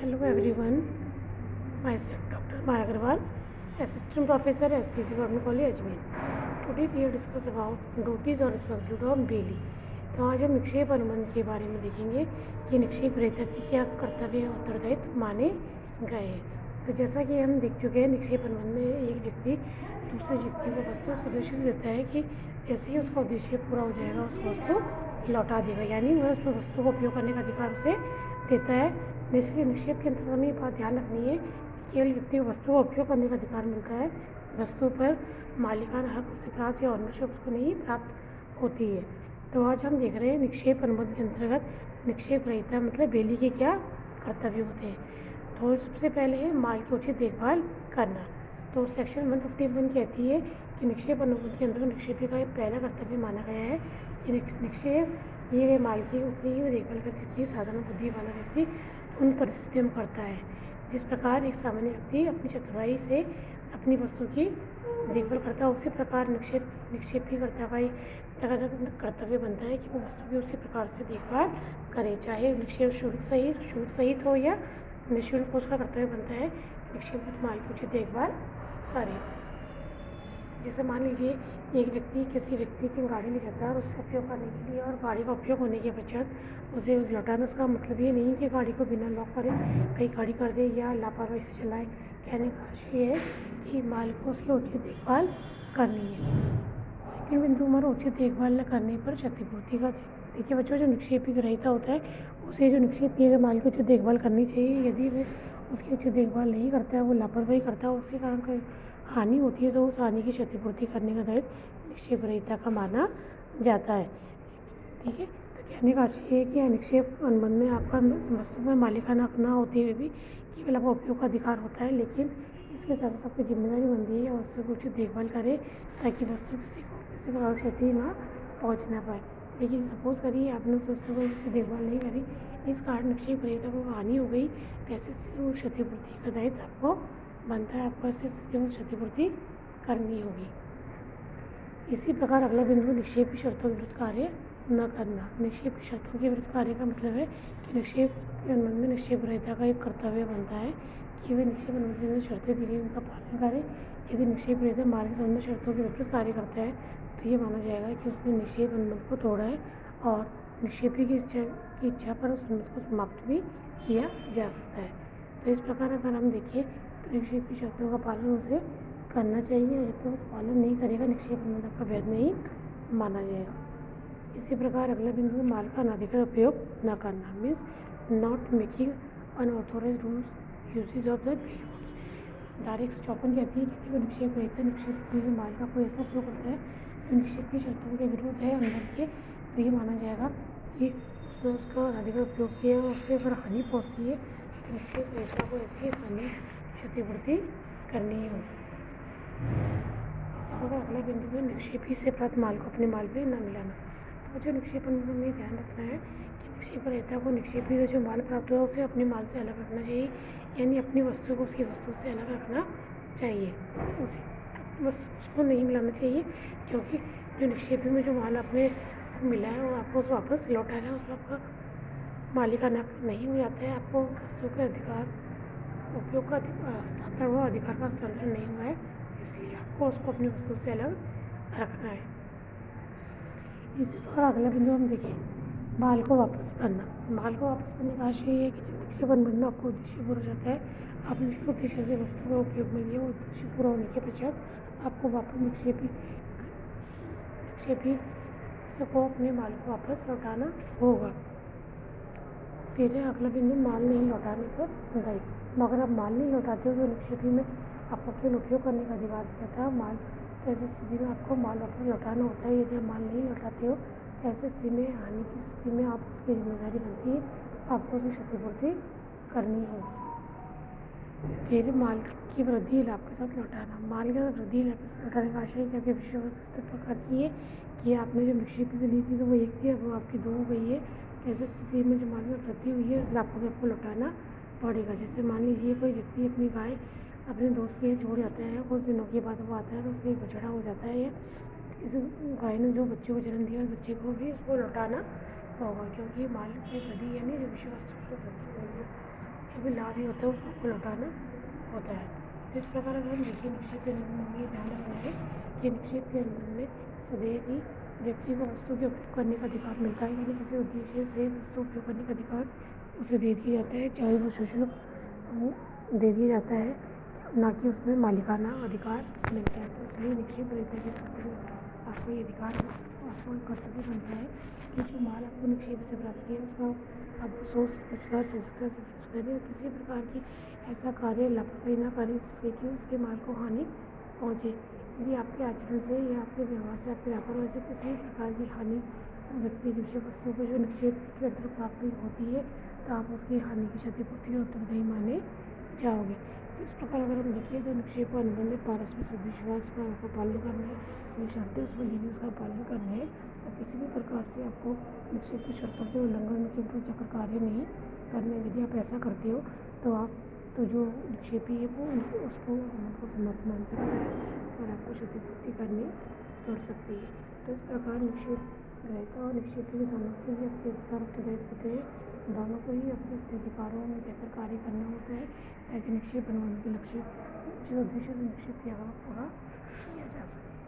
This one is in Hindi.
Hello everyone, myself Dr. Maya Agarwal, Assistant Professor SPC Government College Ajmer. Today we will discuss about duties और responsibility of बेली। तो आज हम निक्षेप अनुबंध के बारे में देखेंगे कि निक्षेप ग्रहीता की क्या कर्तव्य और उत्तरदायित्व माने गए हैं। तो जैसा कि हम देख चुके हैं, निक्षेप अनुबंध में एक व्यक्ति दूसरे व्यक्ति को वस्तु उस उद्देश्य से देता है कि जैसे ही उसका उद्देश्य पूरा हो जाएगा उस वस्तु लौटा देगा, यानी वह उस वस्तु को उपयोग करने का अधिकार उसे देता है। इसलिए निक्षेप के अंतर्गत में बात ध्यान रखनी है कि केवल व्यक्ति को वस्तु का उपयोग करने का अधिकार मिलता है, वस्तु पर मालिकाना हक उसे प्राप्त या ऑनरशिप उसको नहीं प्राप्त होती है। तो आज हम देख रहे हैं निक्षेप अनुबंध के अंतर्गत निक्षेप ग्रहीता मतलब बेली के क्या कर्तव्य होते हैं। तो सबसे पहले है माल की उचित देखभाल करना। तो सेक्शन 151 कहती है कि निक्षेप अनुबंध के अंतर्गत निक्षेपी का पहला कर्तव्य माना गया है कि निक्षेप दिए गए माल की उतनी ही देखभाल कर जितनी साधारण बुद्धि वाला व्यक्ति उन परिस्थितियों में करता है। जिस प्रकार एक सामान्य व्यक्ति अपनी चतुराई से अपनी वस्तु की देखभाल करता है, उसी प्रकार निक्षेपीकर्ता का कर्तव्य बनता है कि वो वस्तु की उसी प्रकार से देखभाल करे, चाहे निक्षेप शुल्क सहित हो या निःशुल्क। उसका कर्तव्य बनता है निक्षेपित माल की उचित देखभाल करे। जैसे मान लीजिए एक व्यक्ति किसी व्यक्ति की गाड़ी ले जाता है और उसका उपयोग करने के लिए, और गाड़ी का उपयोग होने के पश्चात उसे लौटाना। उसका मतलब ये नहीं कि गाड़ी को बिना लॉक करे कहीं खड़ी कर दे या लापरवाही से चलाए। कहने का आशय है कि माल को उसकी उचित देखभाल करनी है। सेकंड बिंदु हमारा उचित देखभाल न करने पर क्षतिपूर्ति का। देखिए बच्चों, जो निक्षेपी ग्रहीता होता है उसे जो निक्षेप किए गए माल की उचित देखभाल करनी चाहिए। यदि वह उसकी उचित देखभाल नहीं करता है, वो लापरवाही करता है, उसके कारण कोई हानि होती है, तो उस हानि की क्षतिपूर्ति करने का दायित्व निक्षेप ग्रहीता का माना जाता है। ठीक है, तो कहने का आशय है कि निक्षेप अनुबंध में आपका वस्तु में मालिकाना हक न होते हुए भी केवल आपका उपयोग का अधिकार होता है, लेकिन इसके साथ साथ आपकी जिम्मेदारी बनती है वस्तु की उचित देखभाल करे ताकि वस्तु किसी प्रकार क्षति ना पहुँच ना पाए। लेकिन सपोज़ करिए आपने उस वस्तु को उचित देखभाल नहीं करी, इस कारण निक्षेप ग्रहीता को हानि हो गई, तो ऐसी स्थिति में क्षतिपूर्ति का दायित्व आपको बनता है। आपको ऐसी स्थिति में क्षतिपूर्ति करनी होगी। इसी प्रकार अगला बिंदु निक्षेपी शर्तों के विरुद्ध कार्य न करना। निक्षेपी शर्तों के विरुद्ध कार्य का मतलब है कि निक्षेप के अनुबंध में निक्षेप ग्रहीता का एक कर्तव्य बनता है कि वे निक्षेप अनुबंध में शर्तें दी गई उनका पालन करें। यदि निक्षेप ग्रहीता माल के संबंध शर्तों के विपरीत कार्य करता है तो ये माना जाएगा कि उसने निक्षेप अनुबंध को तोड़ा है और निक्षेपी की इच्छा पर उस अनुबंध को समाप्त भी किया जा सकता है। तो इस प्रकार अगर हम देखें तो निक्षेप की शर्तों का पालन उसे करना चाहिए। जब तक उस पालन नहीं करेगा निक्षेप अनुबंध का वैध नहीं माना जाएगा। इसी प्रकार अगला बिंदु माल का अनाधिकृत उपयोग न करना, means not making unauthorized rules usages of the bell box. धारा 154 कहती है कि वो निक्षेप ग्रहीता निक्षेप किए माल का कोई ऐसा उपयोग करता है जो निक्षेप की शर्तों के विरुद्ध है अनुबंध के, तो ये माना जाएगा कि उसने उसका अनाधिकृत उपयोग किया और उससे अगर हानि पहुँचती है तो निक्षेप ग्रहीता को ऐसी हानि क्षतिपूर्ति करनी होगी। इसी प्रकार अगला बिंदु है निक्षेपी से प्राप्त माल को अपने माल में न मिलाना। तो जो निक्षेप अनुबंध में ध्यान रखना है कि निक्षेप ग्रहीता को निक्षेपी से जो माल प्राप्त हुआ उसे अपने माल से अलग रखना चाहिए, यानी अपनी वस्तु को उसकी वस्तु से अलग रखना चाहिए। उसी वस्तु उसको नहीं मिलाना चाहिए, क्योंकि जो निक्षेपी में जो माल अपने को मिला है वो आपको वापस लौटाना है, उसमें आपका मालिकाना नहीं हो जाता है। आपको वस्तु के अधिकार उपयोग का हस्तांतरण हुआ, अधिकार का हस्तांतरण नहीं हुआ है, इसलिए आपको उसको अपनी वस्तु से अलग रखना है। इसी प्रकार अगला बिंदु हम देखें माल को वापस करना। माल को वापस करने का आशय ये है कि जब निक्षेप अनुबंध में आपको उद्देश्य पूरा हो जाता है, आपने जिस उद्देश्य से वस्तु का उपयोग में लिया वो उद्देश्य पूरा होने के पश्चात आपको वापस निक्षेपी को अपने माल को वापस लौटाना होगा। फिर है अगला बिंदु माल नहीं लौटाने पर दायित्व। अगर आप माल नहीं लौटाते हो तो निक्षेपी में आपको केवल उपयोग करने का अधिकार दिया था माल, तो ऐसी स्थिति में आपको माल वापस लौटाना होता है। यदि आप माल नहीं लौटाते हो तो ऐसी स्थिति में हानि की स्थिति में आप उसकी जिम्मेदारी बनती है, आपको उसकी क्षतिपूर्ति करनी होगी। फिर माल की वृद्धि लाभ के साथ लौटाना। माल की वृद्धि लाभ के साथ लौटाने का आशय क्या कि विषय वस्तु प्रकार की है कि आपने जो निक्षेपी से ली थी तो वो एक थी, अब वो आपकी 2 हो गई है। ऐसी स्थिति में जो माल में वृद्धि हुई है उस लाभ को आपको लौटाना पड़ेगा। जैसे मान लीजिए कोई व्यक्ति अपनी गाय अपने दोस्त के छोड़ जाता है, कुछ दिनों के बाद वो आता है तो उसका एक बछड़ा हो जाता है, या इस गाय ने जो बच्चे को जन्म दिया उस बच्चे को भी उसको लौटाना होगा, क्योंकि माल में वृद्धि यानी जो विषय वस्तु की वृद्धि हुई है। जो भी लाभ ही होता है उसको आपको लौटाना होता है। तो इस प्रकार अगर हम देखें निक्षेप के अंदर हमें ये ध्यान रखना है कि निक्षेप के अंदर में सदैव ही व्यक्ति को वस्तु के उपयोग करने का अधिकार मिलता है, यानी किसी उद्देश्य से वस्तु उपयोग करने का अधिकार उसे दे दिया जाता है, चाहे वो शुल्क दे दिया जाता है, ना कि उसमें मालिकाना अधिकार मिलता है। तो इसलिए निक्षेप रहता है कि आपको ये अधिकार आपको एक कर्तव्य बनता है कि जो माल आपको निक्षेप से प्राप्त किया उसका आप सोच समझकर सजगता से यूज़ करें। किसी प्रकार की ऐसा कार्य लापरवाही ना करें जिससे कि उसके माल को हानि पहुँचे। यदि आपके आचरण से या आपके व्यवहार से, आपकी लापरवाही से किसी प्रकार की हानि व्यक्ति विषय वस्तु को जो निक्षेप के अंदर प्राप्त होती है तो आप उसकी हानि की क्षतिपूर्ति के उत्तरदायी माने जाओगे। तो इस प्रकार अगर हम देखिए तो निक्षेप का अनुबंध पारस्परिक सदविश्वास का आपको पालन करना है, जो शर्तें उसमें दी हुई उसका पालन करना है और किसी भी प्रकार से आपको निक्षेप की शर्तों के उल्लंघन के ऊपर जाकर कार्य नहीं करना है। यदि आप ऐसा करते हो तो जो निक्षेपी है वो उसको समर्थ मान सकता है और आपको क्षतिपूर्ति करनी पड़ सकती है। तो इस प्रकार निक्षेप ग्रहता और निक्षेपी दोनों के लिए अपने अधिकार उत्तरदायित्व होते हैं, दोनों को ही अपने अपने अधिकारों में रहकर कार्य करना होता है ताकि निक्षेप बनवाने के लक्ष्य उद्देश्य से निक्षेप की पूरा किया जा सके।